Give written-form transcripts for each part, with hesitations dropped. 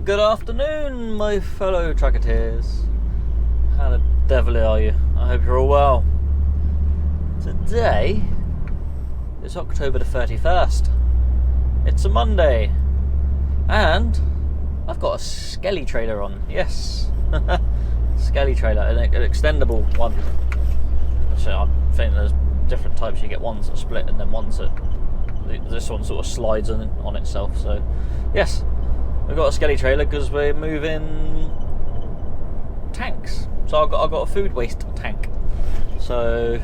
Good afternoon, my fellow trucketeers. How the devil are you? I hope you're all well. Today is October the 31st. It's a Monday. And I've got a Skelly trailer on. Yes. Skelly trailer, an extendable one. So I think there's different types. You get ones that split and then ones that... This one sort of slides on itself. So, yes. We've got a Skelly trailer because we're moving tanks. So I've got a food waste tank. So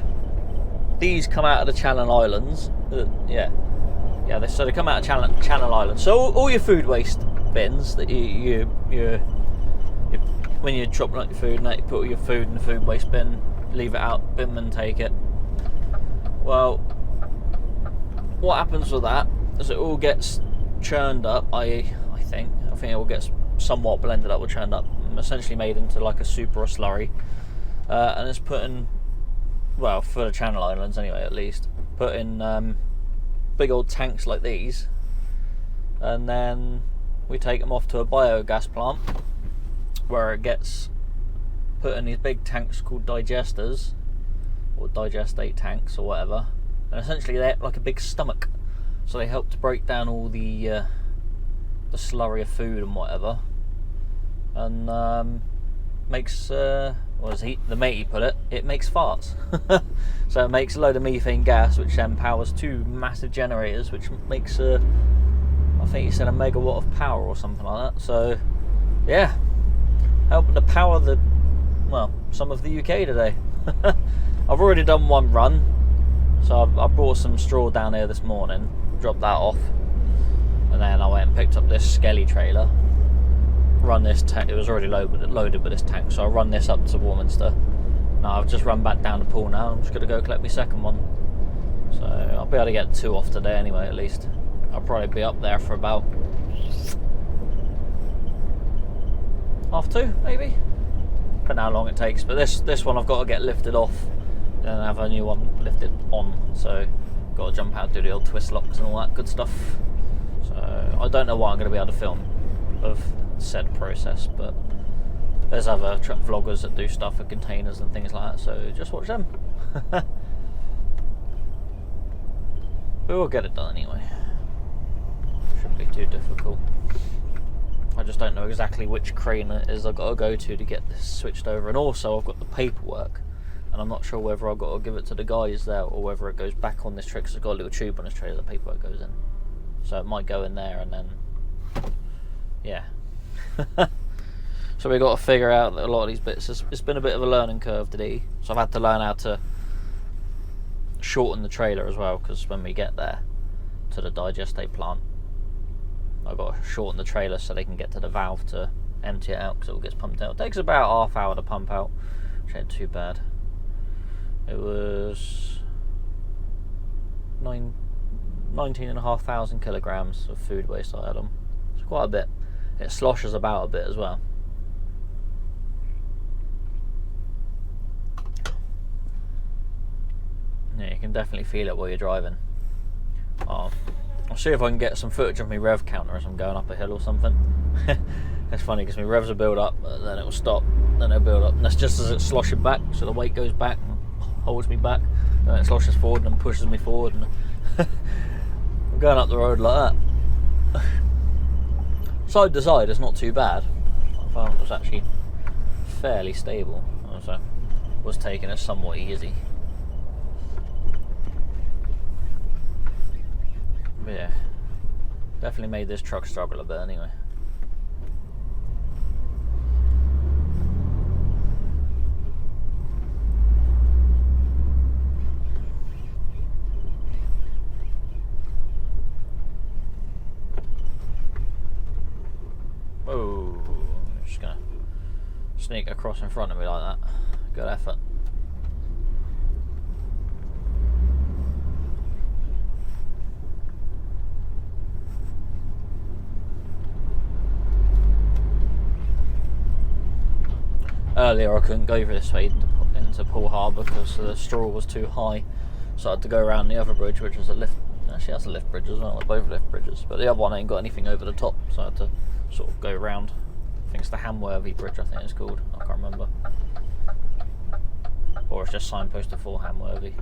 these come out of the Channel Islands. So they come out of Channel Islands. So all your food waste bins that you when you're chopping up your food and that, you put all your food in the food waste bin, leave it out, binman take it. Well, what happens with that is it all gets churned up. I think it all gets somewhat blended up or churned up, essentially made into like a soup or a slurry, and it's put in, well, for the Channel Islands anyway, at least, put in big old tanks like these, and then we take them off to a biogas plant where it gets put in these big tanks called digesters, or digestate tanks or whatever, and essentially they're like a big stomach, so they help to break down all the slurry of food and whatever, and makes the matey put it makes farts. So it makes a load of methane gas, which then powers two massive generators, which makes I think he said a megawatt of power or something like that. So yeah, helping to power some of the UK today. I've already done one run, so I brought some straw down here this morning, dropped that off, and then I went and picked up this Skelly trailer, run this tank. It was already loaded with this tank, so I run this up to Warminster. Now I've just run back down the pool now. I'm just going to go collect my second one, so I'll be able to get two off today anyway. At least I'll probably be up there for about 2:30 maybe. Don't know how long it takes, but this one I've got to get lifted off and then have a new one lifted on, so got to jump out, do the old twist locks and all that good stuff. So I don't know what I'm going to be able to film of said process, but there's other truck vloggers that do stuff with containers and things like that, so just watch them. But we'll get it done anyway. Shouldn't be too difficult. I just don't know exactly which crane it is I've got to go to get this switched over, and also I've got the paperwork, and I'm not sure whether I've got to give it to the guys there or whether it goes back on this trailer, because I've got a little tube on this trailer the paperwork goes in. So it might go in there and then, yeah. So we've got to figure out that a lot of these bits, it's been a bit of a learning curve today. So I've had to learn how to shorten the trailer as well, because when we get there to the digestate plant, I've got to shorten the trailer so they can get to the valve to empty it out, because it all gets pumped out. It takes about half hour to pump out, which ain't too bad. It was 19,500 kilograms of food waste I had on. It's quite a bit. It sloshes about a bit as well. Yeah, you can definitely feel it while you're driving. I'll see if I can get some footage of my rev counter as I'm going up a hill or something. It's funny because my revs will build up, then it will stop, then it'll build up, and that's just as it's sloshing back, so the weight goes back and holds me back, and then it sloshes forward and pushes me forward, and I'm going up the road like that. Side to side, it's not too bad. I found it was actually fairly stable, so was taking it somewhat easy. But yeah, definitely made this truck struggle a bit anyway. Oh, I'm just gonna sneak across in front of me like that. Good effort. Earlier I couldn't go this way into Poole Harbour because the straw was too high, so I had to go around the other bridge, which is a lift. Actually, that's a lift bridge as well. They're both lift bridges, but the other one ain't got anything over the top, so I had to sort of go round. I think it's the Hamworthy Bridge, I think it's called. I can't remember. Or it's just signposted for Hamworthy.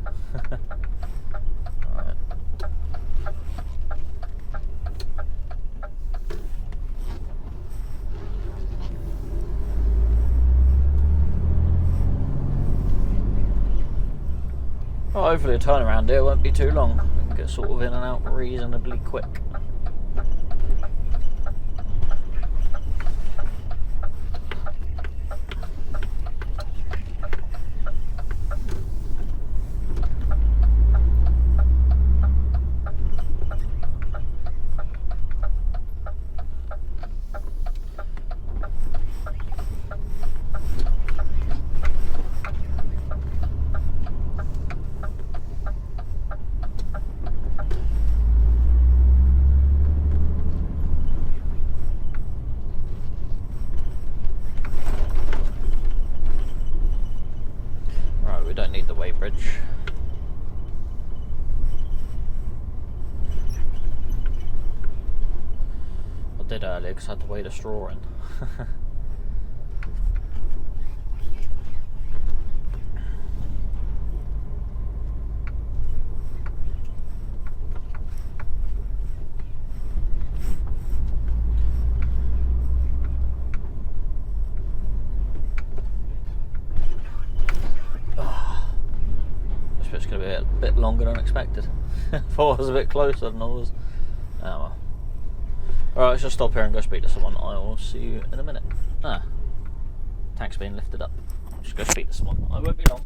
Alright. Well, hopefully the turnaround here won't be too long. We can get sort of in and out reasonably quick. Bridge. I did earlier because I had to weigh the straw in. It's going to be a bit longer than expected. Thought I was a bit closer than I was. Oh well. Alright, let's just stop here and go speak to someone. I will see you in a minute. Tank's being lifted up. I'll just go speak to someone. I won't be long.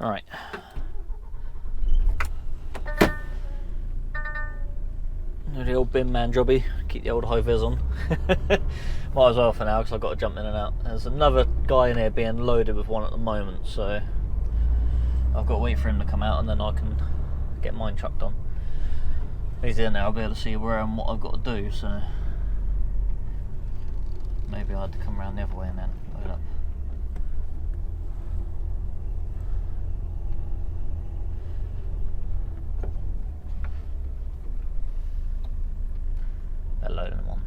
Alright. The old bin man jobby. Keep the old high vis on. Might as well for now because I've got to jump in and out. There's another guy in here being loaded with one at the moment, so I've got to wait for him to come out and then I can get mine chucked on. He's in there, I'll be able to see where and what I've got to do, so maybe I had to come around the other way and then load up. They're loading them on.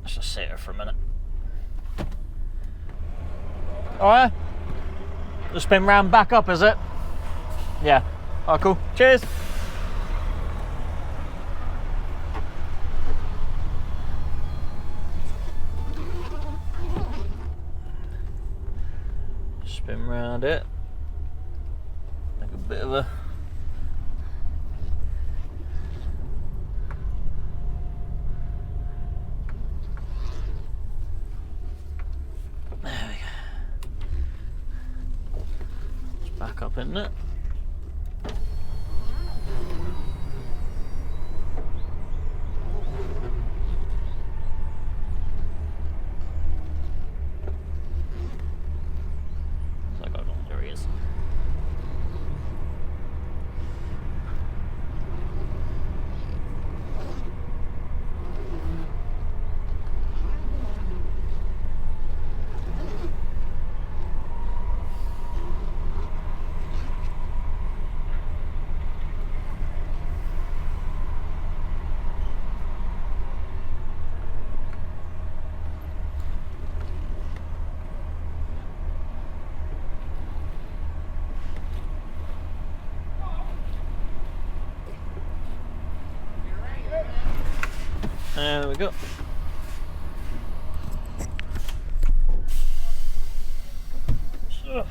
Let's just sit here for a minute. Alright. The spin round back up, is it? Yeah. Alright, cool. Cheers. Spin round it. Make a bit of a back up, isn't it? So I got on, there he is. There we go. So.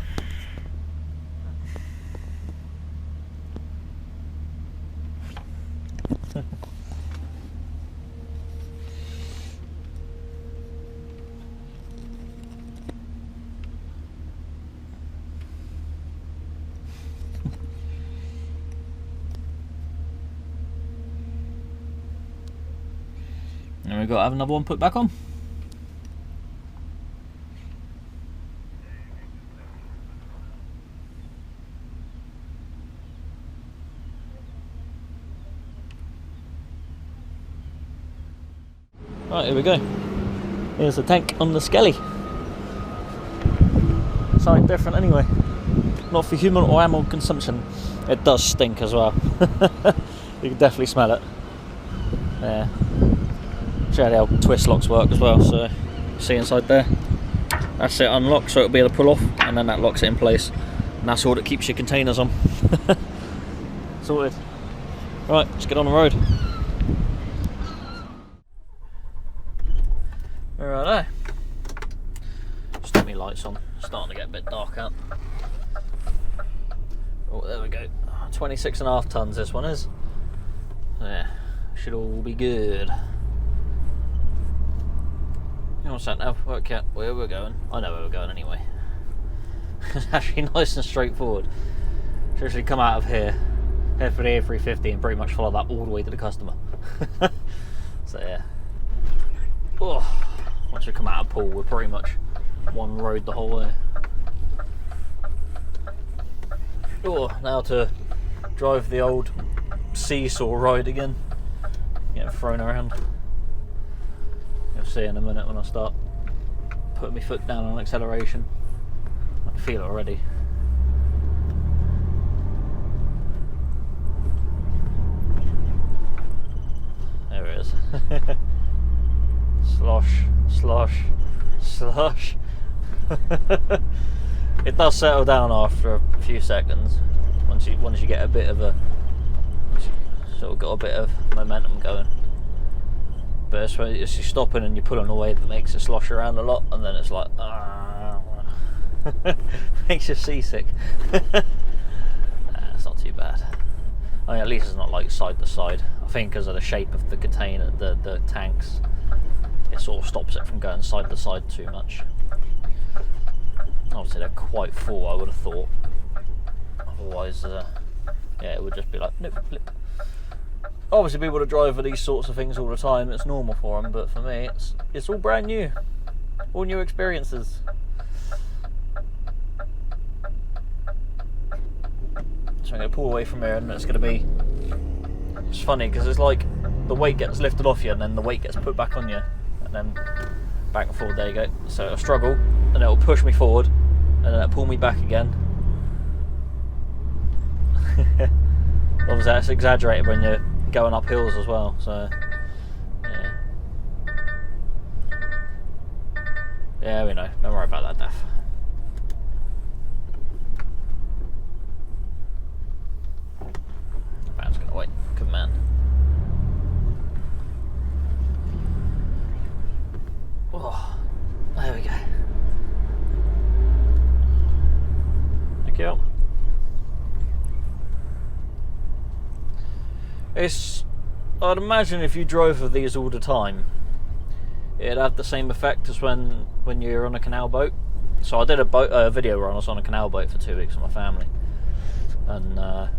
There we go, have another one put back on. Right, here we go. Here's the tank on the Skelly. Something different anyway. Not for human or animal consumption. It does stink as well. You can definitely smell it. Yeah. Show you how twist locks work as well. So, see inside there? That's it unlocked, so it'll be able to pull off, and then that locks it in place. And that's all that keeps your containers on. Sorted. Right, let's get on the road. Righto. Just turn my lights on. It's starting to get a bit dark out. Oh, there we go. 26.5 tons this one is. Yeah, should all be good. What's that now? Work out where we're going. I know where we're going anyway. It's actually nice and straightforward. Should actually come out of here, head for the A350 and pretty much follow that all the way to the customer. So yeah. Oh, once we come out of Poole, we're pretty much one road the whole way. Oh, now to drive the old seesaw ride again. Get thrown around. You'll see in a minute when I start putting my foot down on acceleration. I can feel it already. There it is. Slosh, slosh, slosh. It does settle down after a few seconds. Once you get a bit of a sort of got a bit of momentum going. But it's when you're stopping and you're pulling away that makes it slosh around a lot, and then it's like makes you seasick. It's not too bad. I mean, at least it's not like side to side. I think because of the shape of the container, the tanks, it sort of stops it from going side to side too much. Obviously they're quite full, I would have thought. Otherwise, yeah, it would just be like flip, flip. Obviously people that drive for these sorts of things all the time, it's normal for them, but for me it's all brand new. All new experiences. So I'm going to pull away from here, and it's going to be... It's funny because it's like the weight gets lifted off you and then the weight gets put back on you, and then back and forward, there you go. So it'll struggle, and it'll push me forward, and then it'll pull me back again. Obviously that's exaggerated when you're going up hills as well, so yeah. Yeah, we know. Don't worry about that, Daff. The van's gonna wait. Good man. Oh, there we go. Thank you. I'd imagine if you drove with these all the time, it'd have the same effect as when you're on a canal boat. So I did a video where I was on a canal boat for 2 weeks with my family, and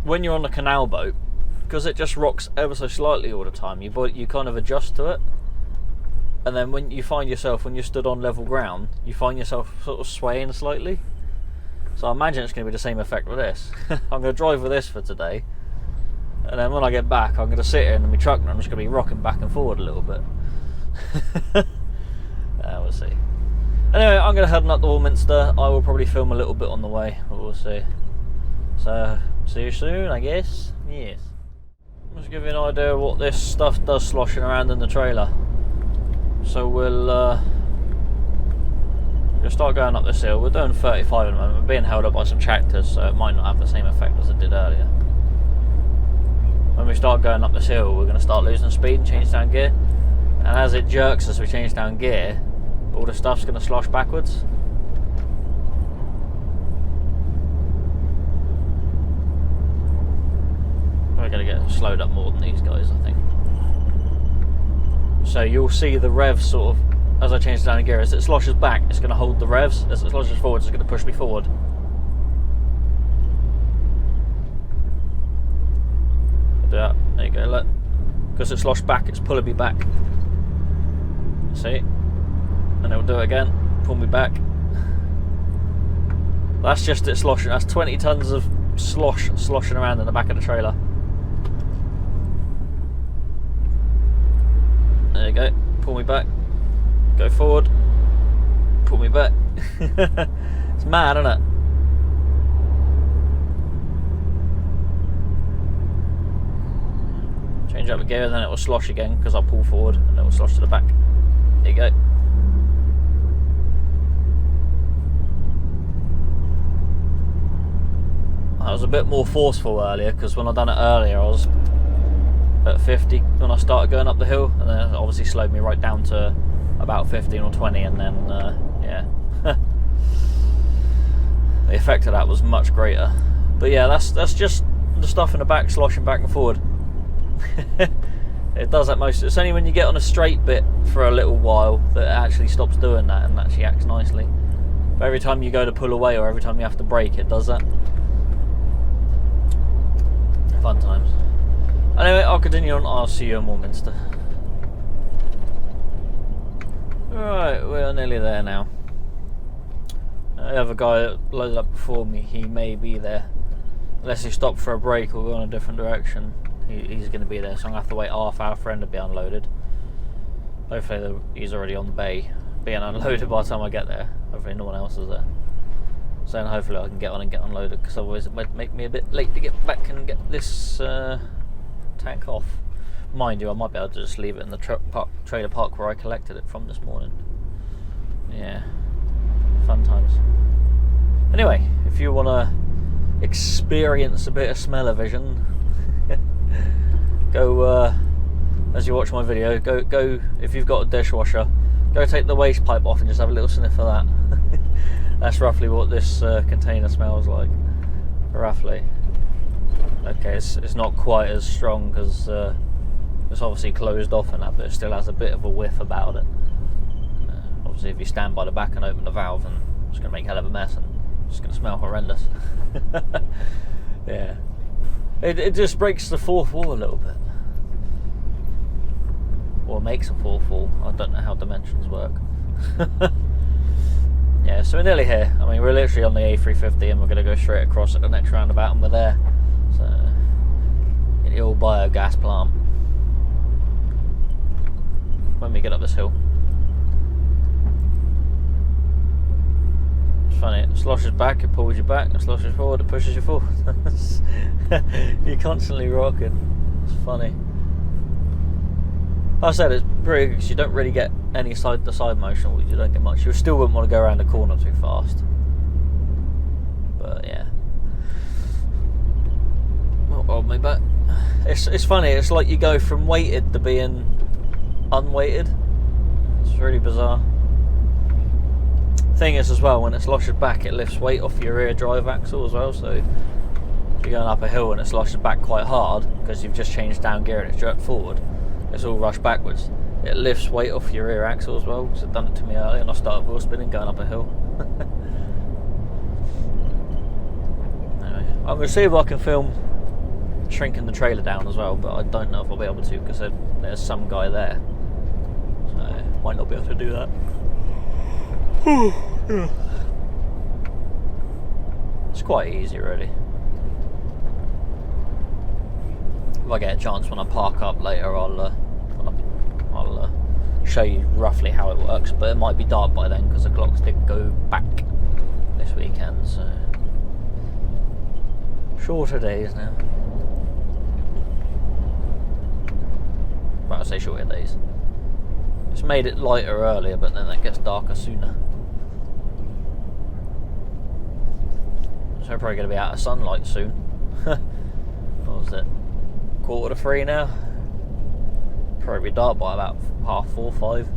when you're on a canal boat, because it just rocks ever so slightly all the time, you kind of adjust to it, and then when you find yourself, when you're stood on level ground, you find yourself sort of swaying slightly. So I imagine it's going to be the same effect with this. I'm going to drive with this for today, and then when I get back, I'm going to sit here in my truck and I'm just going to be rocking back and forward a little bit. We'll see. Anyway, I'm going to head up to Warminster. I will probably film a little bit on the way, but we'll see. So, see you soon, I guess. Yes. Just give you an idea of what this stuff does sloshing around in the trailer. So we'll start going up this hill. We're doing 35 at the moment. We're being held up by some tractors, so it might not have the same effect as it did earlier. When we start going up this hill, we're going to start losing speed and change down gear. And as it jerks as we change down gear, all the stuff's going to slosh backwards. We're going to get slowed up more than these guys, I think. So you'll see the revs sort of, as I change down gear, as it sloshes back, it's going to hold the revs. As it sloshes forward, it's going to push me forward. Do that. There you go, look. Because it sloshed back, it's pulling me back. See? And it'll do it again, pull me back. That's just it sloshing. That's 20 tons of sloshing around in the back of the trailer. There you go. Pull me back. Go forward. Pull me back. It's mad, isn't it? Change up the gear, and then it will slosh again because I'll pull forward and it will slosh to the back. There you go. That was a bit more forceful earlier because when I done it earlier I was at 50 when I started going up the hill, and then it obviously slowed me right down to about 15 or 20, and then yeah. The effect of that was much greater. But yeah, that's just the stuff in the back sloshing back and forward. It does that most. It's only when you get on a straight bit for a little while that it actually stops doing that and actually acts nicely. But every time you go to pull away or every time you have to brake, it does that. Fun times. Anyway, I'll continue on. I'll see you in Warminster. Alright, we're nearly there now. The other guy that loaded up before me, he may be there. Unless he stopped for a break or go in a different direction, he's going to be there. So I'm going to have to wait half hour for him to be unloaded. Hopefully he's already on the bay, being unloaded by the time I get there. Hopefully no one else is there. So then hopefully I can get on and get unloaded, because otherwise it might make me a bit late to get back and get this tank off. Mind you, I might be able to just leave it in the trailer park where I collected it from this morning. Yeah, fun times. Anyway, if you want to experience a bit of smell-o-vision, go as you watch my video. Go if you've got a dishwasher, go take the waste pipe off and just have a little sniff of that. That's roughly what this container smells like. Roughly. Okay, it's not quite as strong because it's obviously closed off and that, but it still has a bit of a whiff about it. Obviously, if you stand by the back and open the valve, and it's going to make a hell of a mess and it's going to smell horrendous. Yeah. It just breaks the fourth wall a little bit. Or makes a fourth wall. I don't know how dimensions work. Yeah, so we're nearly here. I mean, we're literally on the A350 and we're going to go straight across at the next roundabout and we're there. So, in the old biogas plant. When we get up this hill. It's funny, it sloshes back, it pulls you back, it sloshes forward, it pushes you forward. You're constantly rocking. It's funny. Like I said, it's pretty good because you don't really get any side-to-side motion, you don't get much. You still wouldn't want to go around the corner too fast. But yeah. Not hold me back. It's funny, it's like you go from weighted to being unweighted. It's really bizarre. Thing is as well, when it sloshes back, it lifts weight off your rear drive axle as well, so if you're going up a hill and it sloshes back quite hard because you've just changed down gear and it's jerked forward, it's all rushed backwards. It lifts weight off your rear axle as well, because it done it to me earlier and I started wheel spinning going up a hill. Anyway, I'm going to see if I can film shrinking the trailer down as well, but I don't know if I'll be able to because there's some guy there, so I might not be able to do that. It's quite easy really. If I get a chance when I park up later, I'll show you roughly how it works, but it might be dark by then because the clocks did go back this weekend, so shorter days now. Well, I say shorter days. It's made it lighter earlier, but then it gets darker sooner. So we're probably going to be out of sunlight soon. What was it? 3:15 now? Probably be dark by about 4:30, 5.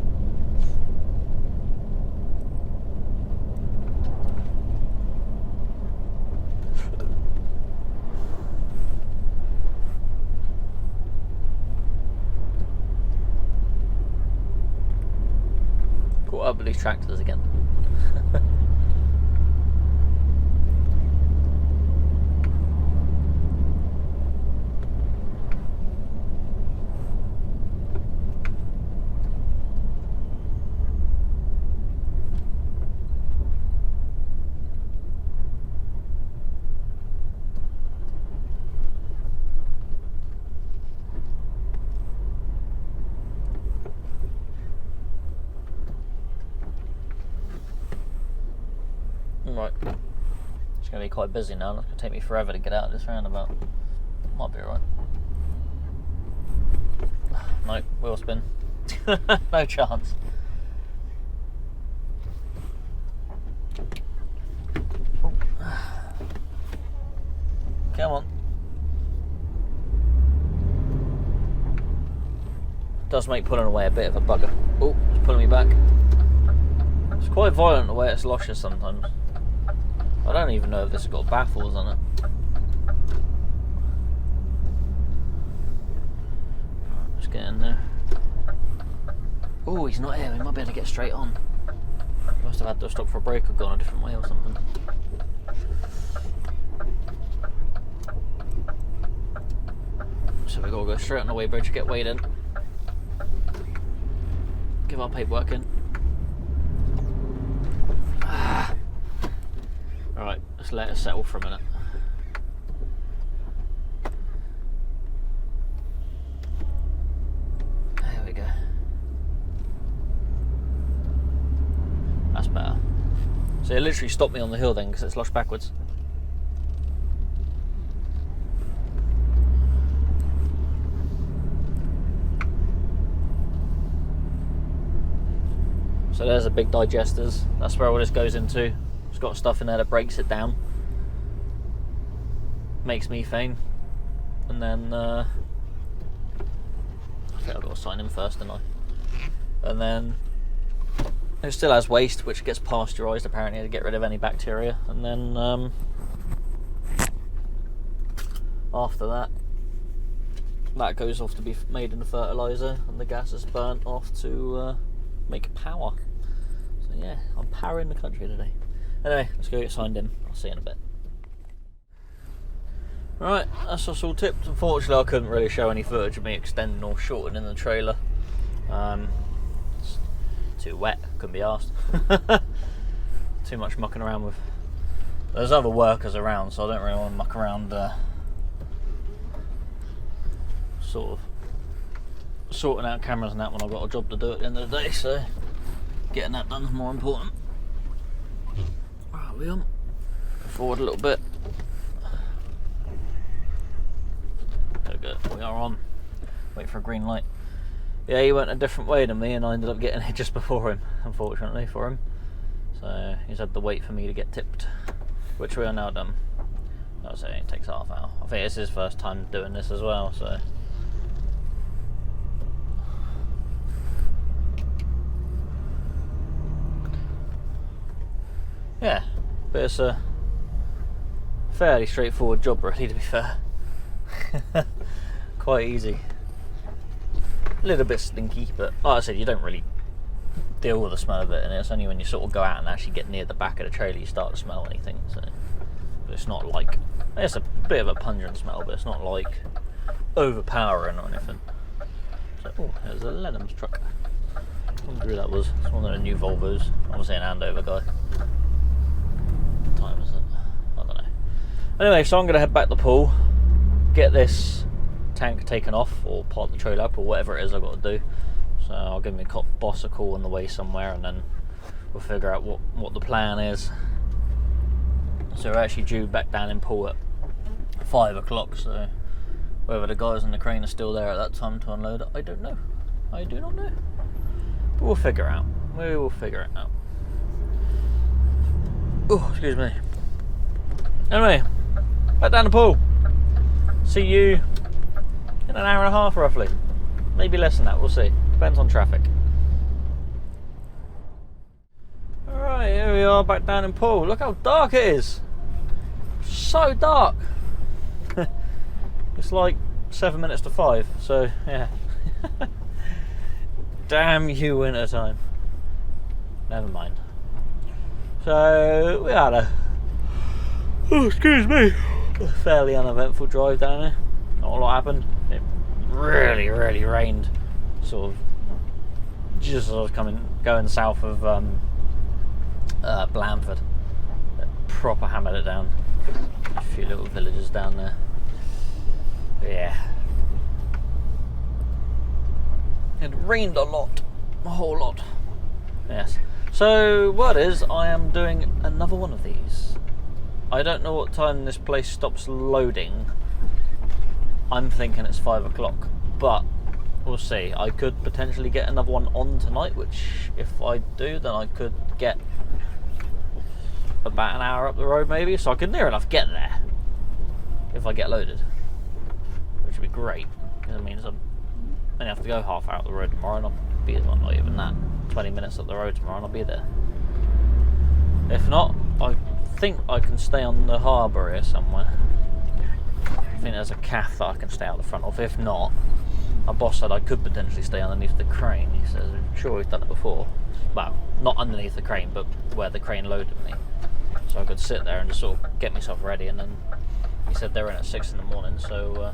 Caught up with these tractors again. going to be quite busy now. It's going to take me forever to get out of this roundabout. Might be alright. No, wheel spin. No chance. Come on. Does make pulling away a bit of a bugger. Oh, it's pulling me back. It's quite violent the way it sloshes sometimes. I don't even know if this has got baffles on it. Right, let's get in there. Oh, he's not here. We might be able to get straight on. He must have had to stop for a break or gone a different way or something. So we've got to go straight on the weighbridge, get weighed in. Give our paperwork in. Alright, let's let it settle for a minute. There we go. That's better. So it literally stopped me on the hill then because it sloshed backwards. So there's the big digesters. That's where all this goes into. It's got stuff in there that breaks it down, makes methane, and then I think I've got to sign in first, don't I? And then it still has waste, which gets pasteurised apparently to get rid of any bacteria. And then after that, that goes off to be made into fertiliser, and the gas is burnt off to make power. So yeah, I'm powering the country today. Anyway, let's go get signed in. I'll see you in a bit. Right, that's us all tipped. Unfortunately, I couldn't really show any footage of me extending or shortening the trailer. It's too wet, couldn't be arsed. Too much mucking around with. There's other workers around, so I don't really want to muck around sort of sorting out cameras and that when I've got a job to do at the end of the day, so getting that done is more important. Right, we on. Forward a little bit. There we go, we are on. Wait for a green light. Yeah, he went a different way than me and I ended up getting it just before him, unfortunately for him. So he's had to wait for me to get tipped, which we are now done. I'll say it takes half an hour. I think it's his first time doing this as well, so. Yeah, but it's a fairly straightforward job really, to be fair. Quite easy. A little bit stinky, but like I said, you don't really deal with the smell of it, and it's only when you sort of go out and actually get near the back of the trailer you start to smell anything. So, but it's not like, it's a bit of a pungent smell, but it's not like overpowering or anything. So, oh, there's a Lenham's truck. I wonder who that was. It's one of the new Volvos. Obviously an handover guy. What time is it? I don't know. Anyway, so I'm going to head back to the pool, get this tank taken off, or part the trailer up, or whatever it is I've got to do. So I'll give my boss a call on the way somewhere, and then we'll figure out what the plan is. So we're actually due back down in pool at 5 o'clock, so whether the guys on the crane are still there at that time to unload it, I don't know. I do not know. But we'll figure it out. We will figure it out. Oh, excuse me. Anyway, back down the pool. See you in an hour and a half roughly. Maybe less than that, we'll see. Depends on traffic. Alright, here we are back down in pool. Look how dark it is. So dark. It's like 7 minutes to 5, so yeah. Damn you, winter time. Never mind. So we had a excuse me, a fairly uneventful drive down here. Not a lot happened. It really rained, sort of just as I was going south of Blandford. It proper hammered it down. A few little villages down there. But yeah, it rained a lot, a whole lot. Yes. So what is, I am doing another one of these. I don't know what time this place stops loading. I'm thinking it's 5 o'clock, but we'll see. I could potentially get another one on tonight, which if I do, then I could get about an hour up the road maybe, so I could near enough get there if I get loaded, which would be great, because it means I only have to go half hour up the road tomorrow and I'll be, well, not even that, 20 minutes up the road tomorrow and I'll be there. If not, I think I can stay on the harbour here somewhere. I think there's a cafe that I can stay out the front of. If not, my boss said I could potentially stay underneath the crane. He says, I'm sure he's done it before. Well, not underneath the crane, but where the crane loaded me. So I could sit there and just sort of get myself ready, and then he said they're in at 6 in the morning, so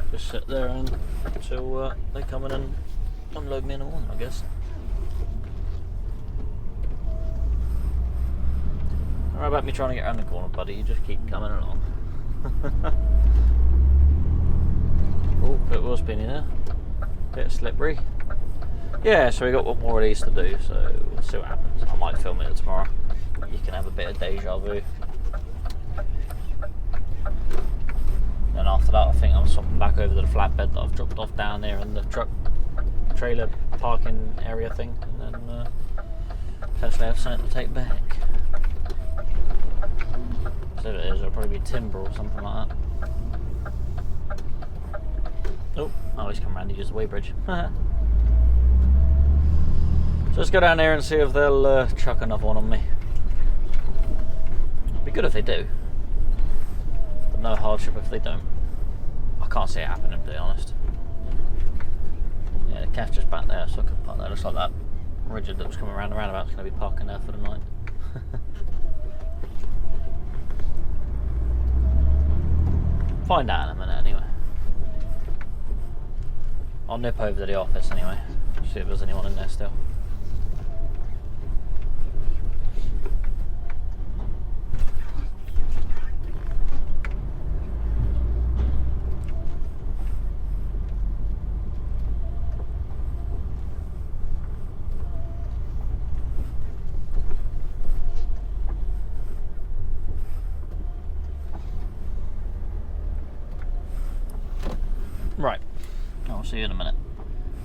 just sit there until they come in and unload me in the morning, I guess. How about me trying to get around the corner, buddy? You just keep coming along. Oh, bit was spinning there. Bit slippery. Yeah, so we got one more of these to do, so we'll see what happens. I might film it tomorrow. You can have a bit of deja vu. Then after that, I think I'm swapping back over to the flatbed that I've dropped off down there in the truck trailer parking area thing, and then potentially have something to take back. So if it is, it'll probably be timber or something like that. Oh, he's come around to use the weighbridge. So let's go down there and see if they'll chuck another one on me. It'd be good if they do, but no hardship if they don't. I can't see it happening, to be honest. Yeah, the cash just back there, so I could park there. Looks like that rigid that was coming around the roundabout is going to be parking there for the night. Find out in a minute anyway. I'll nip over to the office anyway, see if there's anyone in there still. Right, I'll see you in a minute.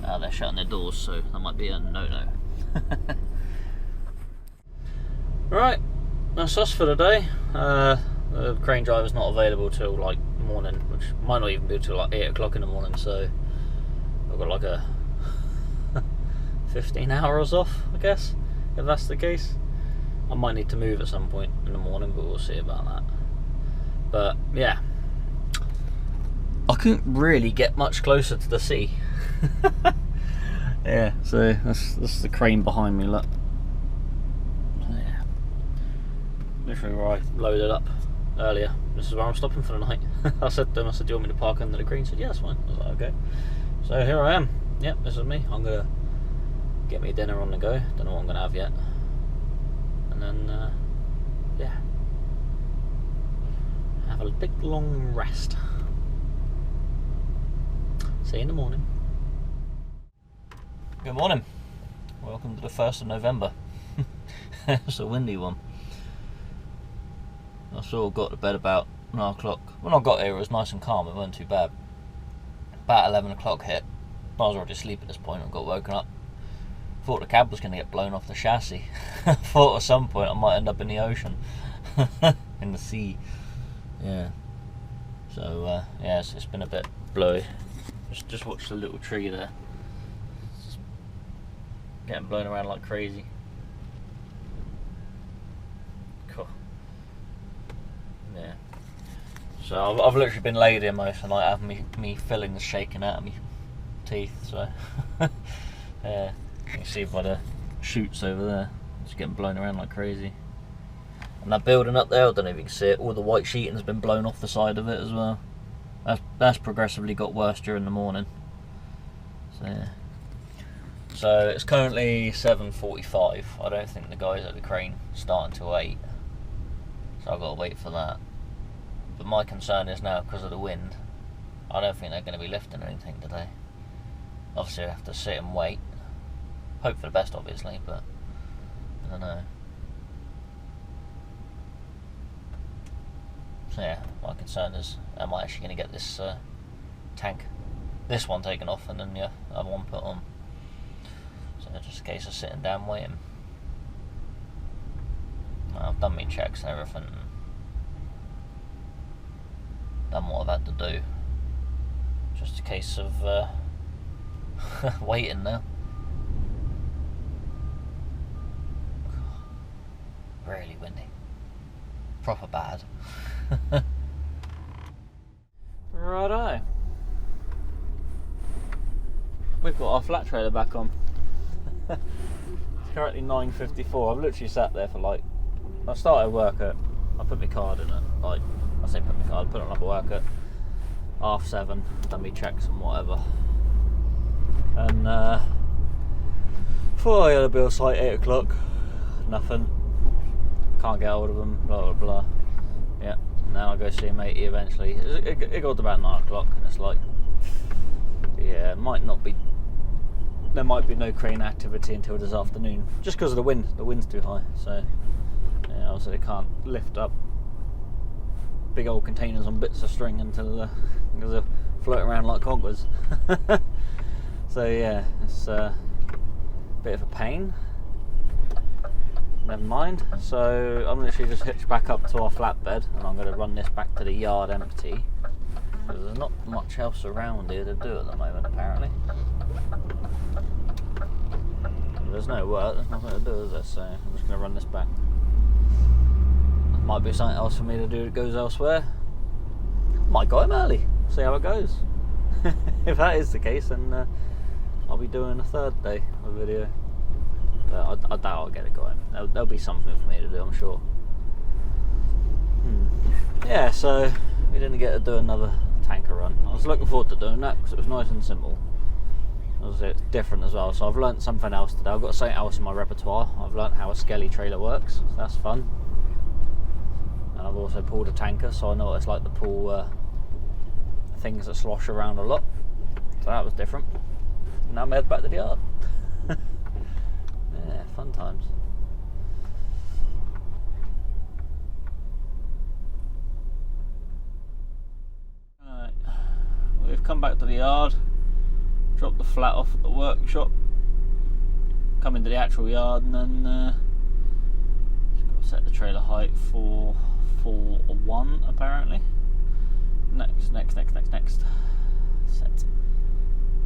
They're shutting their doors, so that might be a no-no. Right, that's us for the day. The crane driver's not available till like morning, which might not even be till like 8 o'clock in the morning, so I've got like a 15 hours off, I guess, if that's the case. I might need to move at some point in the morning, but we'll see about that. But yeah, I couldn't really get much closer to the sea. Yeah, so this is the crane behind me, look. Yeah, literally where I loaded up earlier. This is where I'm stopping for the night. I said to him, do you want me to park under the crane? He said, yeah, that's fine. I was like, okay. So here I am. Yep, this is me. I'm going to get me dinner on the go. Don't know what I'm going to have yet. And then, yeah, have a big long rest. See you in the morning. Good morning. Welcome to the 1st of November. It's a windy one. I sort of got to bed about 9 o'clock. When I got here it was nice and calm, it wasn't too bad. About 11 o'clock hit. I was already asleep at this point and got woken up. Thought the cab was going to get blown off the chassis. Thought at some point I might end up in the ocean. In the sea. Yeah. So yeah, it's been a bit blowy. Just watch the little tree there. It's getting blown around like crazy. Cool. Yeah. So I've literally been laid here most of the night, having me fillings shaking out of me teeth. So yeah, you can see by the chutes over there, it's getting blown around like crazy. And that building up there, I don't know if you can see it, all the white sheeting's been blown off the side of it as well. That's progressively got worse during the morning. So yeah. So it's currently 7:45. I don't think the guys at the crane start until 8. So I've got to wait for that. But my concern is now, because of the wind, I don't think they're going to be lifting anything today. Obviously I have to sit and wait. Hope for the best obviously, but I don't know. So yeah, my concern is, am I actually going to get this this one taken off, and then the other one put on? So just a case of sitting down waiting. I've done my checks and everything, done what I've had to do. Just a case of waiting now. Really windy. Proper bad. Righto. We've got our flat trailer back on. It's currently 9:54. I've literally sat there for like, I started work I put my card in it, like, I say put my card, put it on work at 7:30, done my checks and whatever. And before I had a bill site 8 o'clock, nothing. Can't get hold of them, blah blah blah. Yeah, now I go see a matey eventually. It got to about 9 o'clock, and it's like, yeah, it might not be. There might be no crane activity until this afternoon, just because of the wind. The wind's too high, so yeah, obviously they can't lift up big old containers on bits of string until because they're floating around like conkers. So yeah, it's a bit of a pain. Never mind. So I'm literally just hitched back up to our flatbed, and I'm going to run this back to the yard empty, because there's not much else around here to do at the moment apparently. There's no work, there's nothing to do, is there? So I'm just going to run this back. Might be something else for me to do that goes elsewhere. Might go home early, see how it goes. If that is the case, then I'll be doing a third day of video. But I doubt I'll get it going. There'll be something for me to do, I'm sure. Yeah, so we didn't get to do another tanker run. I was looking forward to doing that because it was nice and simple. It's different as well, so I've learnt something else today. I've got something else in my repertoire. I've learnt how a Smelly trailer works, so that's fun. And I've also pulled a tanker, so I know what it's like to pull things that slosh around a lot. So that was different. Now I'm headed back to the yard. Yeah, fun times. Alright, we've come back to the yard, dropped the flat off at the workshop, come into the actual yard, and then just got to set the trailer height for 1 apparently. Next. Set.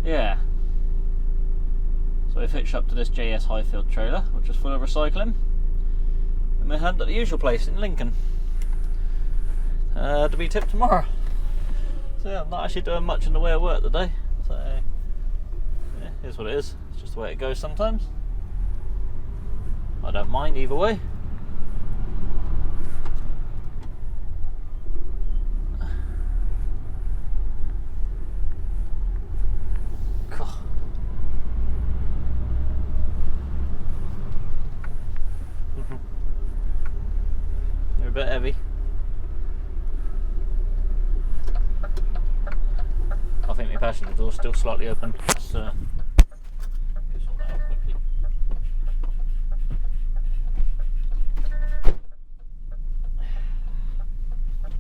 Yeah. So we've hitched up to this JS Highfield trailer, which is full of recycling, and we're heading at the usual place in Lincoln to be tipped tomorrow. So yeah, I'm not actually doing much in the way of work today, so yeah, here's what it is. It's just the way it goes sometimes. I don't mind either way. They're a bit heavy. I think the passenger door's still slightly open. Let's sort that out quickly.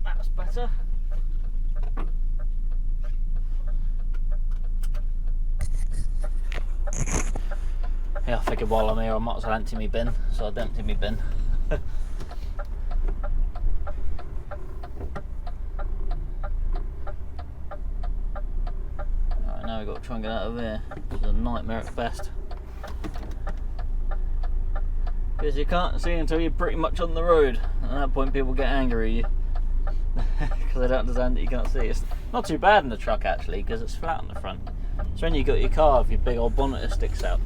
That's better. Yeah, I figured while I'm here I might as well empty my bin, so I'd empty my bin. Right, now we've got to try and get out of here. It's a nightmare at best. Because you can't see until you're pretty much on the road. At that point people get angry at you. Because they don't understand that you can't see. It's not too bad in the truck actually, because it's flat on the front. So when you got your car with your big old bonnet that sticks out,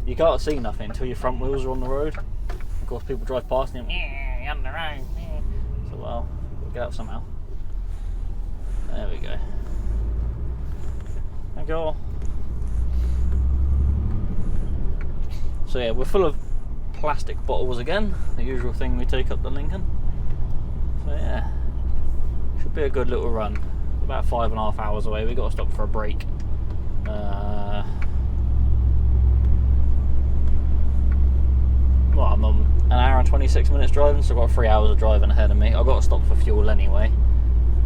you can't see nothing until your front wheels are on the road. Of course people drive past and you're on the road. So well, we'll get out somehow. There we go. Thank you all. So yeah, we're full of plastic bottles again, the usual thing we take up to Lincoln. So yeah, should be a good little run. About 5.5 hours away. We got to stop for a break. Well, I'm on an hour and 26 minutes driving, so I've got 3 hours of driving ahead of me. I've got to stop for fuel anyway.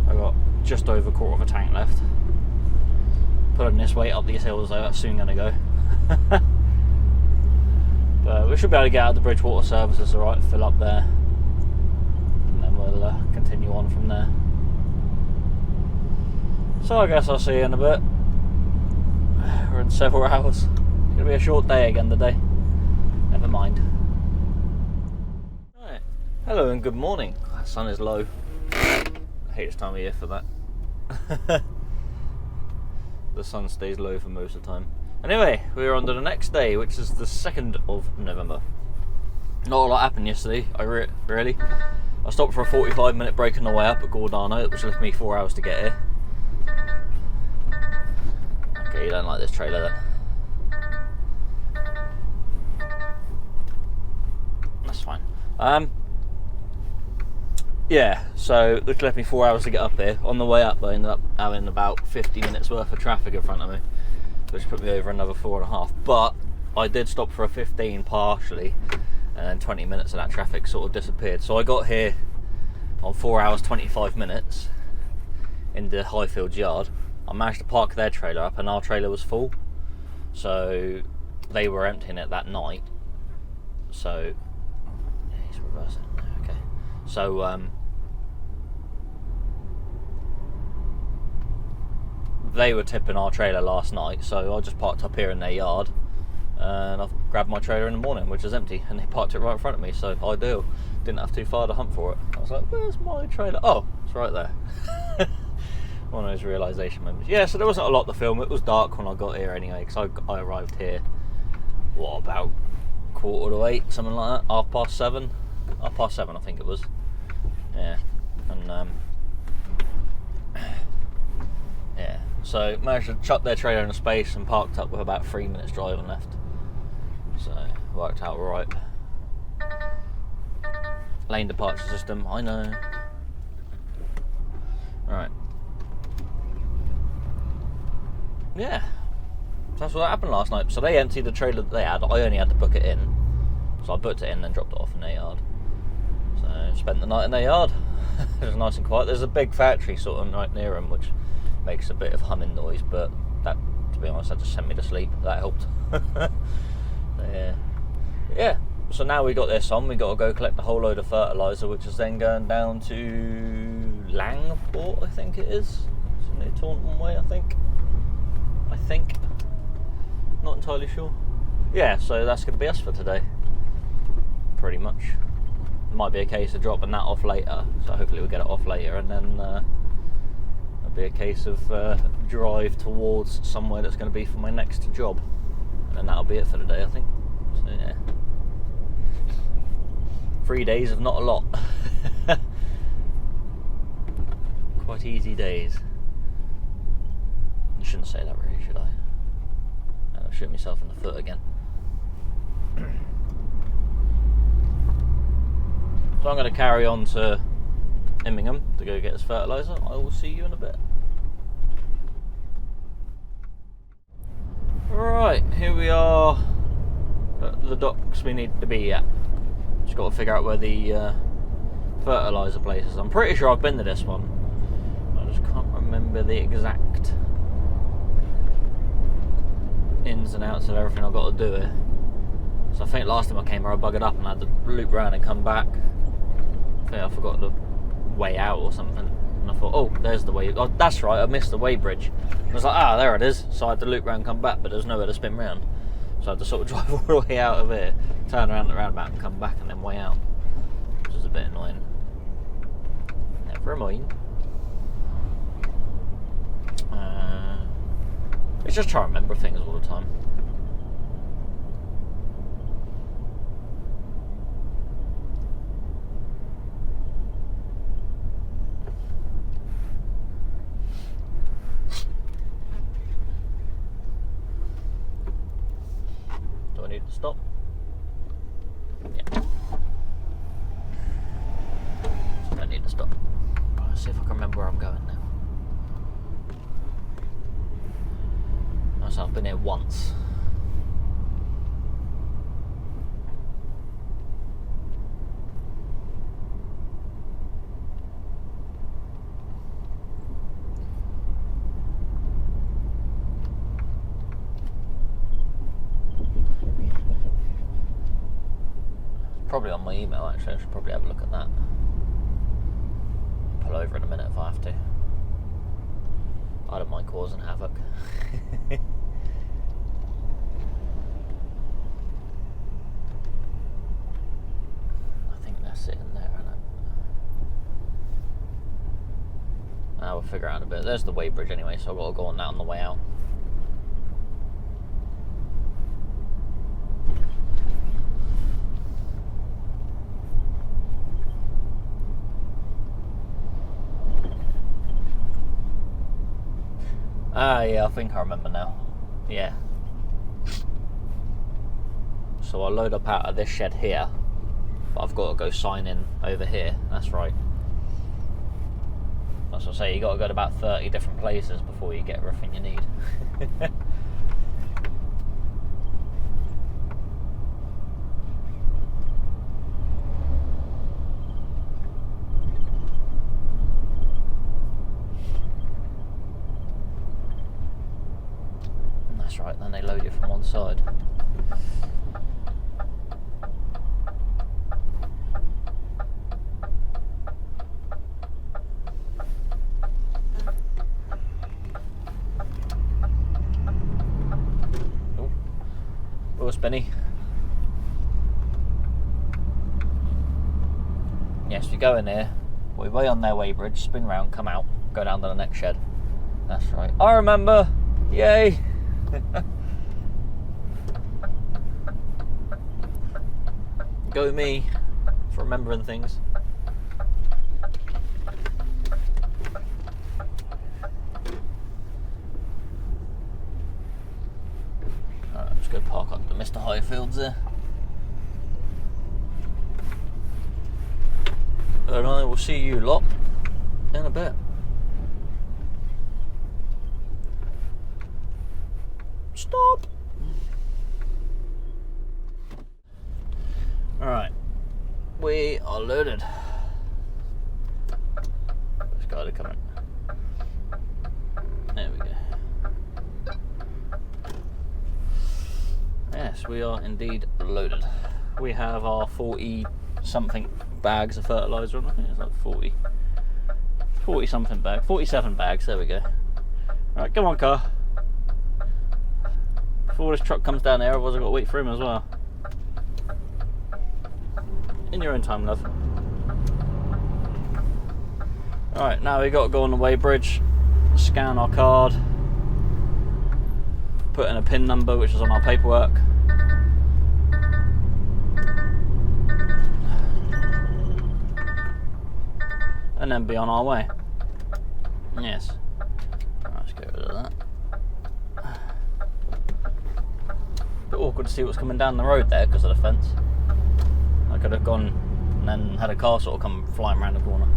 I've got just over a quarter of a tank left. Pulling this weight up these hills though, that's soon going to go. But we should be able to get out of the Bridgewater services, alright, fill up there. And then we'll continue on from there. So I guess I'll see you in a bit. We're in several hours. It's going to be a short day again today. Never mind. Right. Hello and good morning. The sun is low. I hate this time of year for that. The sun stays low for most of the time. Anyway, we're on to the next day, which is the 2nd of November. Not a lot happened yesterday, really. I stopped for a 45-minute break on the way up at Gordano, which left me 4 hours to get here. Okay, you don't like this trailer then. That's fine. Yeah, so it left me 4 hours to get up here. On the way up, I ended up having about 50 minutes worth of traffic in front of me, which put me over another 4.5. But I did stop for a 15 partially, and then 20 minutes of that traffic sort of disappeared. So I got here on 4 hours 25 minutes in the Highfields yard. I managed to park their trailer up, and our trailer was full, so they were emptying it that night. So yeah, he's reversing. Okay, so they were tipping our trailer last night, so I just parked up here in their yard, and I've grabbed my trailer in the morning, which is empty, and they parked it right in front of me, so ideal. Didn't have too far to hunt for it. I was like, where's my trailer? Oh, it's right there. One of those realisation moments. Yeah, so there wasn't a lot to film. It was dark when I got here anyway, because I arrived here, what, about 7:15, something like that, 7:30? 7:30 I think it was. Yeah, and yeah, so managed to chuck their trailer into space and parked up with about 3 minutes driving left. So worked out alright. Lane departure system, I know. Right. Yeah. So that's what happened last night. So they emptied the trailer that they had. I only had to book it in. So I booked it in and then dropped it off in their yard. So spent the night in their yard. It was nice and quiet. There's a big factory sort of right near them, which makes a bit of humming noise, but that, to be honest, that just sent me to sleep. That helped. Yeah. So now we got this on, we got to go collect a whole load of fertiliser, which is then going down to Langport, I think it is. It's near Taunton Way, I think. Not entirely sure. Yeah, so that's going to be us for today. Pretty much. Might be a case of dropping that off later, so hopefully we'll get it off later, and then it'll be a case of drive towards somewhere that's going to be for my next job. And then that'll be it for the day, I think. So yeah. 3 days of not a lot. Quite easy days. I shouldn't say that really, should I? I'll shoot myself in the foot again. So I'm going to carry on to Immingham to go get his fertiliser. I will see you in a bit. Right, here we are at the docks we need to be at. Just got to figure out where the fertiliser place is. I'm pretty sure I've been to this one. I just can't remember the exact ins and outs of everything I've got to do here. So I think last time I came here I buggered up and I had to loop round and come back. I think I forgot the way out or something. And I thought, oh, there's the way. Oh, that's right, I missed the weighbridge. I was like, there it is. So I had to loop round and come back, but there's nowhere to spin round. So I had to sort of drive all the way out of here, turn around the roundabout and come back and then way out. Which is a bit annoying. Never mind. It's just trying to remember things all the time. Do I need to stop? Yeah. Don't need to stop. Let's see if I can remember where I'm going now. So I've been here once. Probably on my email, actually. I should probably have a look at that. Pull over in a minute if I have to. I don't mind causing havoc. I think that's it in there, isn't it? Now we'll figure out in a bit. There's the weighbridge anyway, so I've got to go on that on the way out. Ah, yeah, I think I remember now. Yeah. So I'll load up out of this shed here, but I've got to go sign in over here. That's right. That's what I say, you got to go to about 30 different places before you get everything you need. That's right, then they load you from one side. Oh, spinny. Yes, we go in here, we weigh on their weighbridge, spin round, come out, go down to the next shed. That's right. I remember! Yay! Go me for remembering things. Alright, I'm just going to park up to Mr. Highfield's there. And I will see you lot in a bit. Stop! Alright, we are loaded. This guy to come in. There we go. Yes, we are indeed loaded. We have our 40 something bags of fertiliser on. I think it's like 40 something bags, 47 bags, there we go. Alright, come on car. Before this truck comes down there, otherwise I've got to wait for him as well. In your own time, love. Alright, now we've got to go on the weighbridge, scan our card, put in a PIN number which is on our paperwork. And then be on our way. Yes. Let's get rid of that. Bit awkward to see what's coming down the road there because of the fence. I could have gone and then had a car sort of come flying around the corner.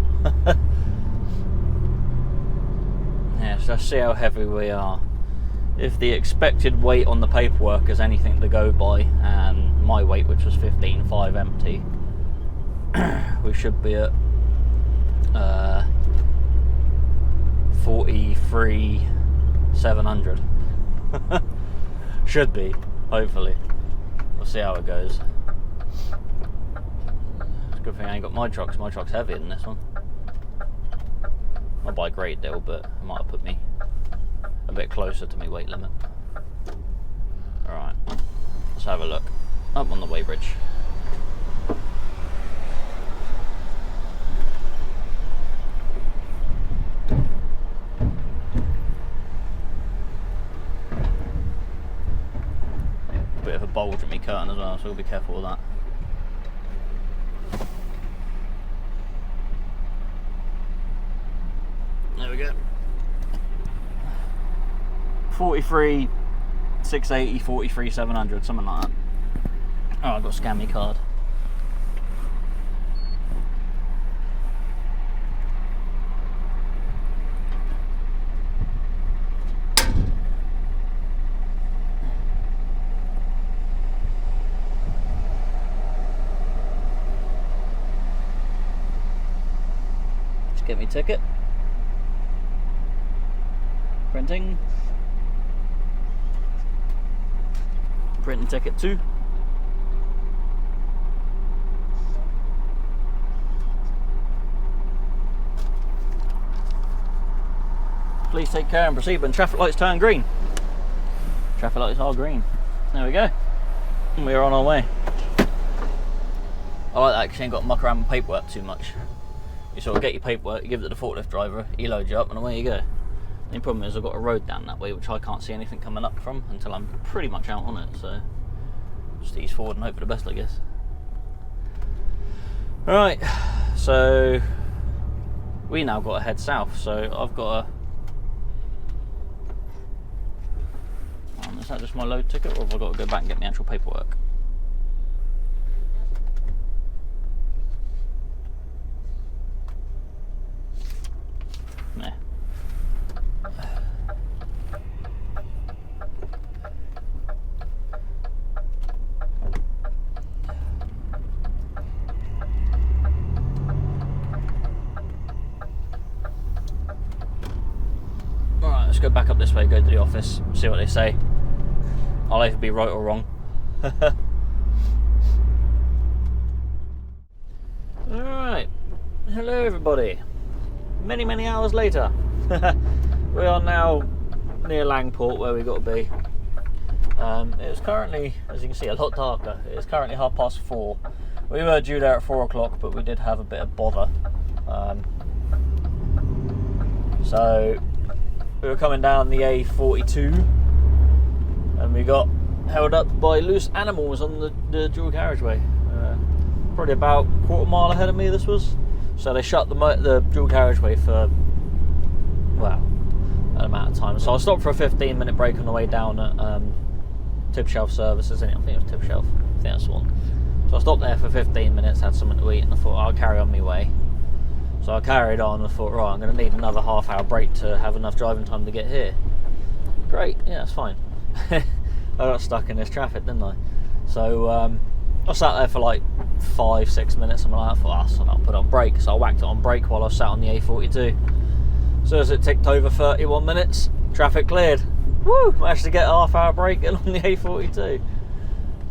Yeah, so let's see how heavy we are. If the expected weight on the paperwork is anything to go by, and my weight, which was 15.5 empty, we should be at 43,700. Should be, hopefully. We'll see how it goes. It's a good thing I ain't got my trucks. My truck's heavier than this one. Not by a great deal, but it might have put me a bit closer to my weight limit. Alright, let's have a look. Up on the weighbridge. Bit of a bulge at me curtain as well, so we'll be careful with that. There we go. 43,680, 43,700, something like that. Oh, I've got to scan my card. Just get me ticket. Printing. Printing ticket 2. Please take care and proceed when traffic lights turn green. Traffic lights are green. There we go. And we're on our way. I like that because you ain't got to muck around with paperwork too much. You sort of get your paperwork, you give it to the forklift driver, he loads you up, and away you go. The only problem is I've got a road down that way, which I can't see anything coming up from until I'm pretty much out on it, so just ease forward and hope for the best, I guess. Right, so we now got to head south, so I've got to... is that just my load ticket, or have I got to go back and get my actual paperwork? Nah. Alright, let's go back up this way, go to the office, see what they say. I'll either be right or wrong. Alright, hello everybody. Many hours later. We are now near Langport, where we got to be. It's currently, as you can see, a lot darker. It's currently 4:30. We were due there at 4 o'clock, but we did have a bit of bother. So we were coming down the A42 and we got held up by loose animals on the dual carriageway. Probably about a quarter mile ahead of me this was. So they shut the dual carriageway for, well, an amount of time. So I stopped for a 15-minute break on the way down at Tip Shelf Services. I think it was Tip Shelf. I think that's the one. So I stopped there for 15 minutes, had something to eat, and I thought I'll carry on my way. So I carried on and I thought, right, I'm going to need another half-hour break to have enough driving time to get here. Great, yeah, that's fine. I got stuck in this traffic, didn't I? So I sat there for like 5-6 minutes and I thought, so I'll put on brake. So I whacked it on brake while I was sat on the A42. So as it ticked over 31 minutes, traffic cleared. Woo! Managed to get a half-hour break in on the A42.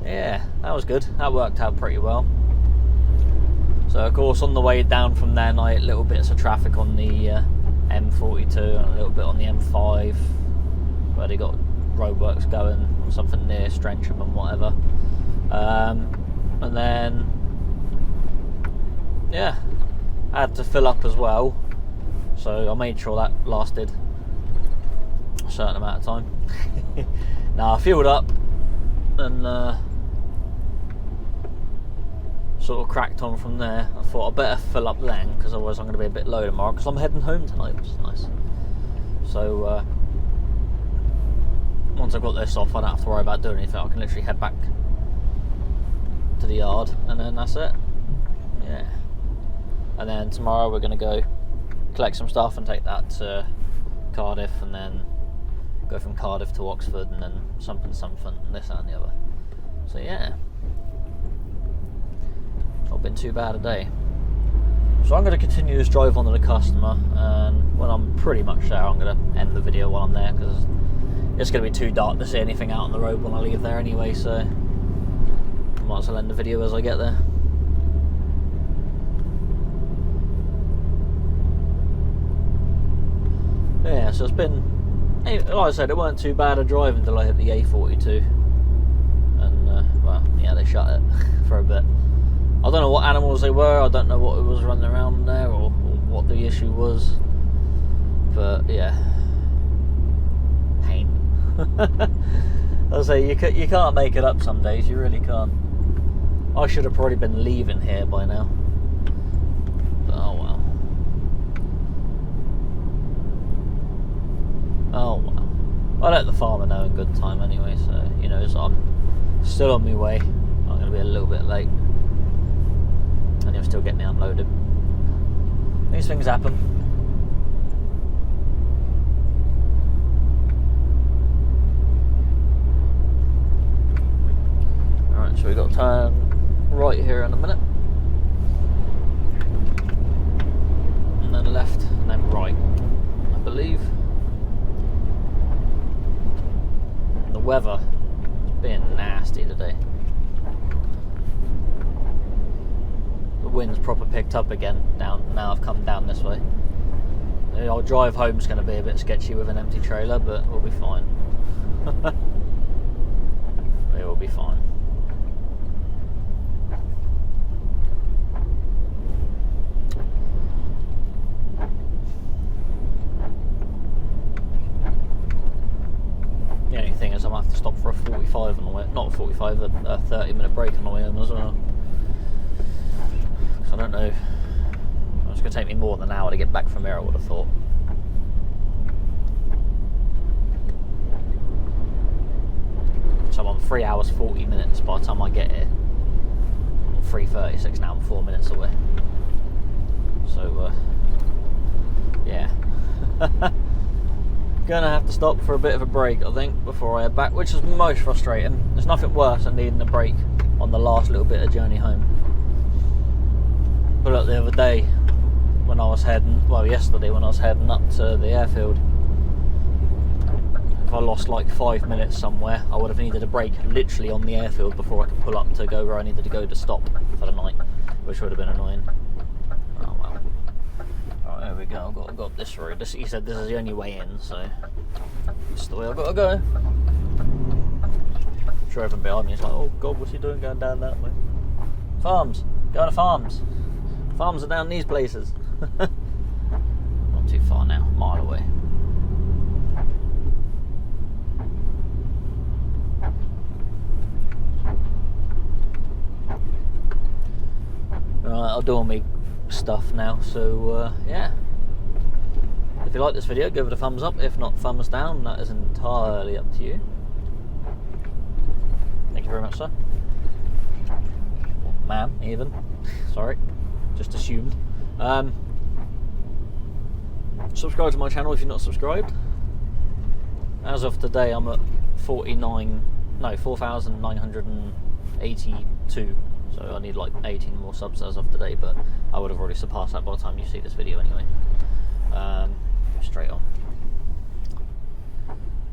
Yeah, that was good. That worked out pretty well. So of course on the way down from then I hit little bits of traffic on the M42 and a little bit on the M5 where they got roadworks going on something near Strensham and whatever. And then yeah, I had to fill up as well, so I made sure that lasted a certain amount of time. Now I filled up and sort of cracked on from there. I thought I'd better fill up then, because otherwise I'm going to be a bit low tomorrow, because I'm heading home tonight, which is nice. So once I've got this off, I don't have to worry about doing anything. I can literally head back to the yard and then that's it. Yeah. And then tomorrow we're going to go collect some stuff and take that to Cardiff, and then go from Cardiff to Oxford, and then something, and this, that and the other. So yeah, not been too bad a day. So I'm going to continue this drive on to the customer, and when I'm pretty much there I'm going to end the video while I'm there, because it's going to be too dark to see anything out on the road when I leave there anyway, so I might as well end the video as I get there. Yeah, so it's been, like I said, it weren't too bad a drive until I hit the A42, and well, yeah, they shut it for a bit. I don't know what animals they were, I don't know what was running around there, or what the issue was, but yeah, pain. I'll say, you can't make it up some days, you really can't. I should have probably been leaving here by now, but oh well. Oh well. I let the farmer know in good time anyway, so he knows I'm still on my way. I'm going to be a little bit late, and he'll still get me unloaded. These things happen. Alright, so we've got to turn right here in a minute, and then left, and then right, I believe. The weather is being nasty today. The wind's proper picked up again down now. I've come down this way. Our drive home's going to be a bit sketchy with an empty trailer, but we'll be fine. We will be fine. The only thing is I might have to stop for a 45 on the way, not a 45, a 30-minute break on the way home as well. I don't know. It's going to take me more than an hour to get back from here, I would have thought. So I'm on 3 hours 40 minutes by the time I get here. 3:36 now, I'm 4 minutes away. So, yeah. Gonna have to stop for a bit of a break, I think, before I head back, which is most frustrating. There's nothing worse than needing a break on the last little bit of journey home. But look, the other day, when I was heading, well, yesterday when I was heading up to the airfield, if I lost like 5 minutes somewhere, I would have needed a break literally on the airfield before I could pull up to go where I needed to go to stop for the night, which would have been annoying. Oh well. Alright, there we go. I've got to go up this road. He said this is the only way in, so this is the way I've got to go. I'm sure everyone behind me is like, oh god, what's he doing going down that way? Farms! Going to farms! Farms are down these places. Not too far now, a mile away. Right, I'll do all my stuff now, so yeah. If you like this video, give it a thumbs up. If not, thumbs down. That is entirely up to you. Thank you very much, sir. Or ma'am, even. Sorry. Just assumed. Subscribe to my channel if you're not subscribed. As of today, I'm at 4,982. So I need like 18 more subs as of today, but I would have already surpassed that by the time you see this video anyway. Straight on.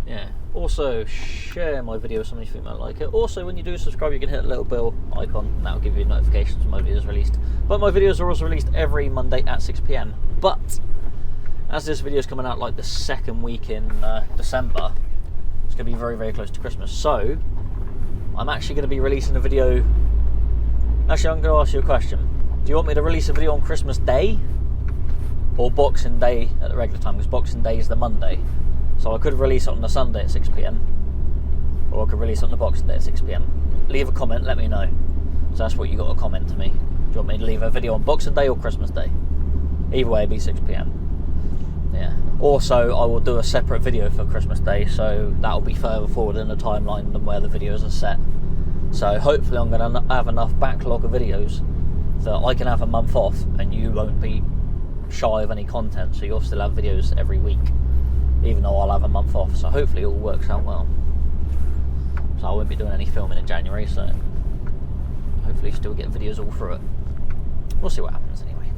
Yeah. Also, share my video with somebody if you might like it. Also, when you do subscribe, you can hit the little bell icon, and that'll give you notifications when my videos are released. But my videos are also released every Monday at 6 PM. But as this video is coming out like the second week in December, it's going to be very, very close to Christmas. So I'm actually going to be releasing a video. Actually, I'm going to ask you a question. Do you want me to release a video on Christmas Day or Boxing Day at the regular time? Because Boxing Day is the Monday. So I could release it on the Sunday at 6 PM, or I could release it on the Boxing Day at 6 PM. Leave a comment, let me know. So that's what you got to comment to me. Do you want me to leave a video on Boxing Day or Christmas Day? Either way, it'd be 6 PM. Yeah. Also, I will do a separate video for Christmas Day, so that'll be further forward in the timeline than where the videos are set. So hopefully I'm going to have enough backlog of videos that I can have a month off and you won't be shy of any content, so you'll still have videos every week, even though I'll have a month off. So hopefully it all works out well. So I won't be doing any filming in January, so hopefully still get videos all through it. We'll see what happens anyway.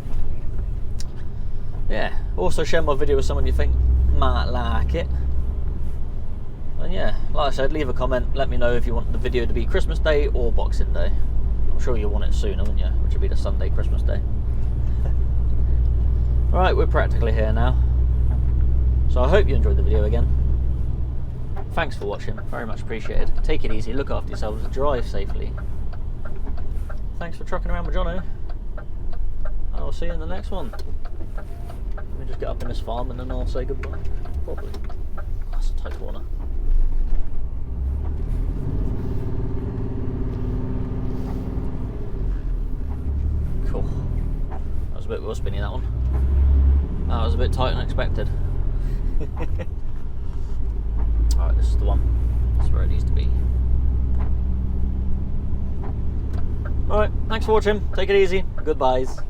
Yeah, also share my video with someone you think might like it. And yeah, like I said, leave a comment, let me know if you want the video to be Christmas Day or Boxing Day. I'm sure you'll want it sooner, wouldn't you? Which will be the Sunday, Christmas Day. Alright, we're practically here now. So I hope you enjoyed the video again. Thanks for watching, very much appreciated. Take it easy, look after yourselves, drive safely. Thanks for trucking around with Jono. And I'll see you in the next one. Let me just get up in this farm and then I'll say goodbye. Probably. That's a tight corner. Cool. That was a bit well spinny, that one. That was a bit tight and expected. Alright, this is the one. This is where it needs to be. Alright, thanks for watching. Take it easy. Goodbyes.